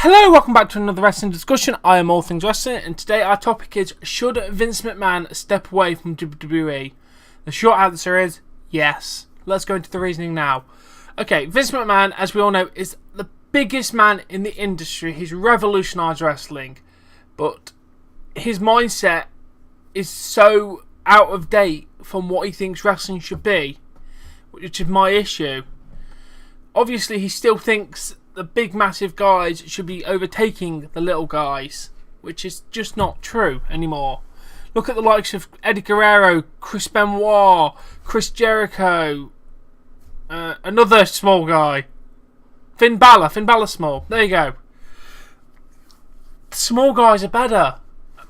Hello, welcome back to another wrestling discussion. I am All Things Wrestling, and today our topic is: should Vince McMahon step away from WWE? The short answer is yes. Let's go into the reasoning now. Okay, Vince McMahon, as we all know, is the biggest man in the industry. He's revolutionised wrestling, but his mindset is so out of date from what he thinks wrestling should be, which is my issue. Obviously, he still thinks the big massive guys should be overtaking the little guys, which is just not true anymore. Look at the likes of Eddie Guerrero, Chris Benoit, Chris Jericho, another small guy, Finn Balor. Finn Balor's small. There you go. The small guys are better.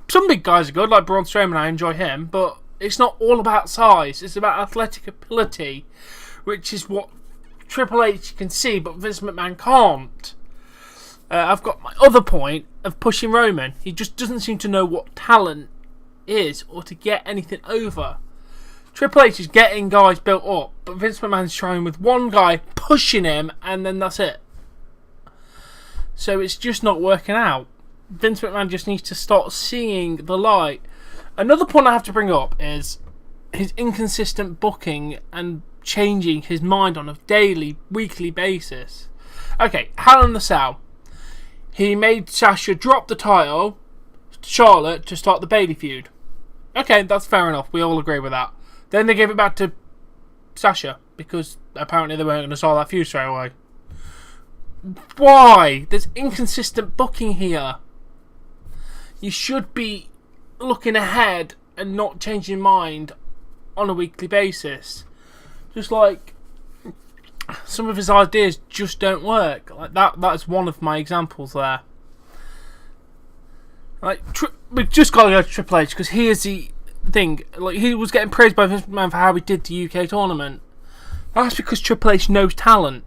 Some big guys are good, like Braun Strowman. I enjoy him, but it's not all about size. It's about athletic ability, which is what Triple H can see, but Vince McMahon can't. I've got my other point of pushing Roman. He just doesn't seem to know what talent is or to get anything over. Triple H is getting guys built up, but Vince McMahon's trying with one guy, pushing him, and then that's it. So it's just not working out. Vince McMahon just needs to start seeing the light. Another point I have to bring up is his inconsistent booking and changing his mind on a daily, weekly basis. Okay, Hell in the Cell. He made Sasha drop the title to Charlotte to start the Bayley feud. Okay, that's fair enough. We all agree with that. Then they gave it back to Sasha because apparently they weren't going to start that feud straight away. Why? There's inconsistent booking here. You should be looking ahead and not changing your mind on a weekly basis. Just like some of his ideas just don't work. Like that's one of my examples there. Like we've just got to go to Triple H because he is the thing. Like he was getting praised by Vince McMahon for how he did the UK tournament. That's because Triple H knows talent.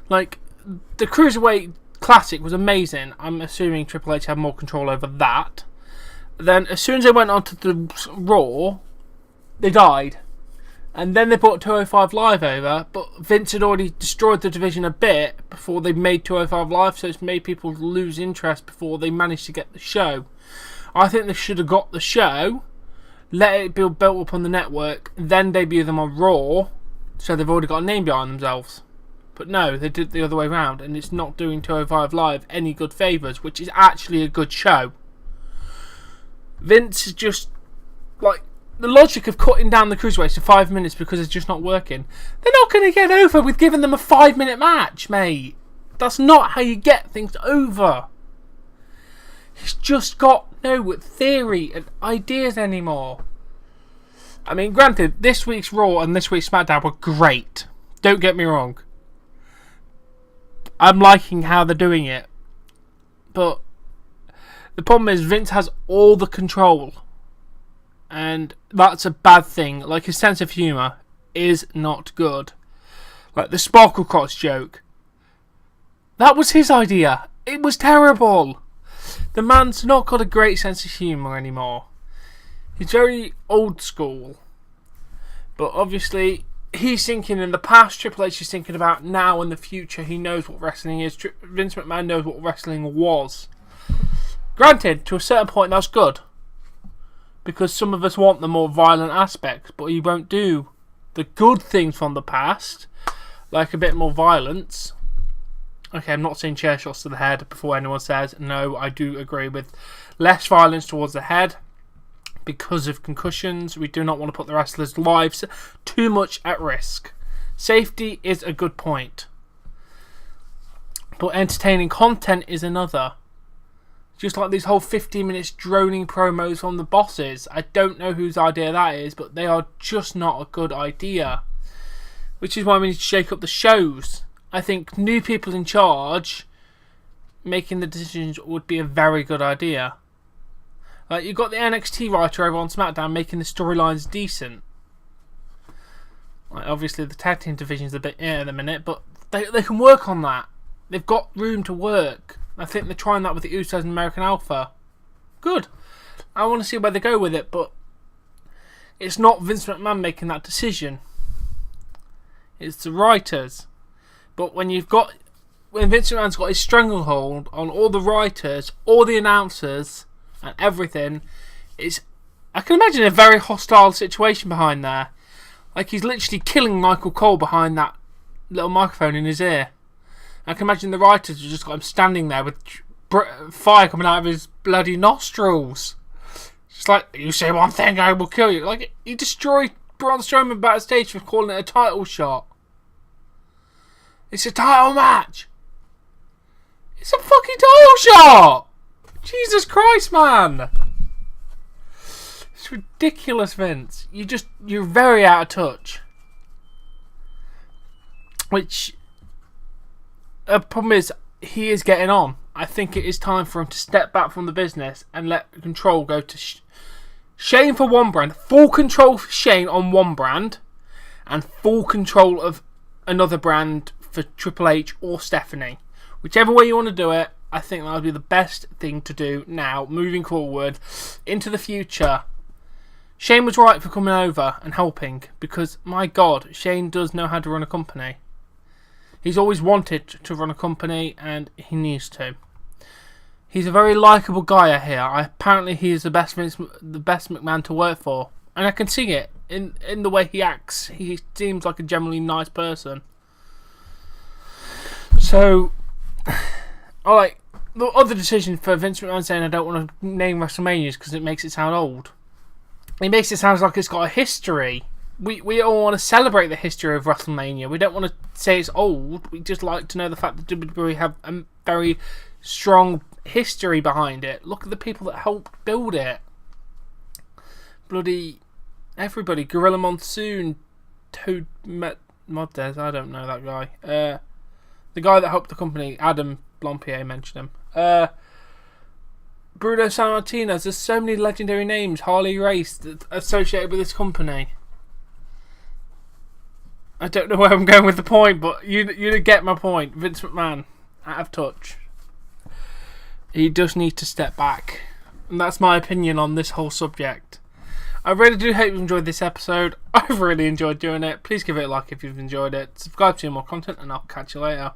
Like the Cruiserweight Classic was amazing. I'm assuming Triple H had more control over that. Then as soon as they went on to the Raw, they died. And then they brought 205 Live over, but Vince had already destroyed the division a bit before they made 205 Live, so it's made people lose interest before they managed to get the show. I think they should have got the show, let it be built up on the network, then debut them on Raw, so they've already got a name behind themselves. But no, they did it the other way around, and it's not doing 205 Live any good favours, which is actually a good show. Vince is just, like, the logic of cutting down the Cruiserweights to 5 minutes because it's just not working. They're not going to get over with giving them a 5-minute match, mate. That's not how you get things over. He's just got no theory and ideas anymore. I mean, granted, this week's Raw and this week's SmackDown were great. Don't get me wrong. I'm liking how they're doing it. But the problem is Vince has all the control. And that's a bad thing. Like, his sense of humour is not good. Like the Sparkle Cross joke. That was his idea. It was terrible. The man's not got a great sense of humour anymore. He's very old school. But obviously, he's thinking in the past. Triple H is thinking about now and the future. He knows what wrestling is. Vince McMahon knows what wrestling was. Granted, to a certain point, that's good. Because some of us want the more violent aspects, but he won't do the good things from the past, like a bit more violence. Okay, I'm not saying chair shots to the head before anyone says, no, I do agree with less violence towards the head because of concussions. We do not want to put the wrestlers' lives too much at risk. Safety is a good point. But entertaining content is another. Just like these whole 15 minutes droning promos from the bosses. I don't know whose idea that is, but they are just not a good idea. Which is why we need to shake up the shows. I think new people in charge making the decisions would be a very good idea. Like, you've got the NXT writer over on SmackDown making the storylines decent. Like, obviously the tag team division's a bit at the minute, but they can work on that. They've got room to work. I think they're trying that with the Usos and American Alpha. Good. I want to see where they go with it, but it's not Vince McMahon making that decision. It's the writers. But when you've got when Vince McMahon's got his stranglehold on all the writers, all the announcers, and everything, I can imagine a very hostile situation behind there. Like he's literally killing Michael Cole behind that little microphone in his ear. I can imagine the writers have just got him standing there with fire coming out of his bloody nostrils. Just like, you say one thing, I will kill you. Like, he destroyed Braun Strowman backstage for calling it a title shot. It's a title match. It's a fucking title shot. Jesus Christ, man. It's ridiculous, Vince. You're very out of touch. Which, the problem is, he is getting on. I think it is time for him to step back from the business and let control go to Shane for one brand. Full control for Shane on one brand. And full control of another brand for Triple H or Stephanie. Whichever way you want to do it, I think that would be the best thing to do now, moving forward into the future. Shane was right for coming over and helping, because, my God, Shane does know how to run a company. He's always wanted to run a company, and he needs to. He's a very likeable guy, I hear. Apparently, he is the best McMahon to work for, and I can see it in the way he acts. He seems like a generally nice person. So, the other decision for Vince McMahon saying I don't want to name WrestleManias because it makes it sound old. It makes it sound like it's got a history. We all want to celebrate the history of WrestleMania. We don't want to say it's old. We just like to know the fact that WWE have a very strong history behind it. Look at the people that helped build it. Bloody everybody. Gorilla Monsoon, Toad Moddez, I don't know that guy. The guy that helped the company, Adam Blompier, mentioned him. Bruno Sammartino. There's so many legendary names. Harley Race that associated with this company. I don't know where I'm going with the point, but you get my point. Vince McMahon, out of touch. He does need to step back. And that's my opinion on this whole subject. I really do hope you enjoyed this episode. I've really enjoyed doing it. Please give it a like if you've enjoyed it. Subscribe to more content, and I'll catch you later.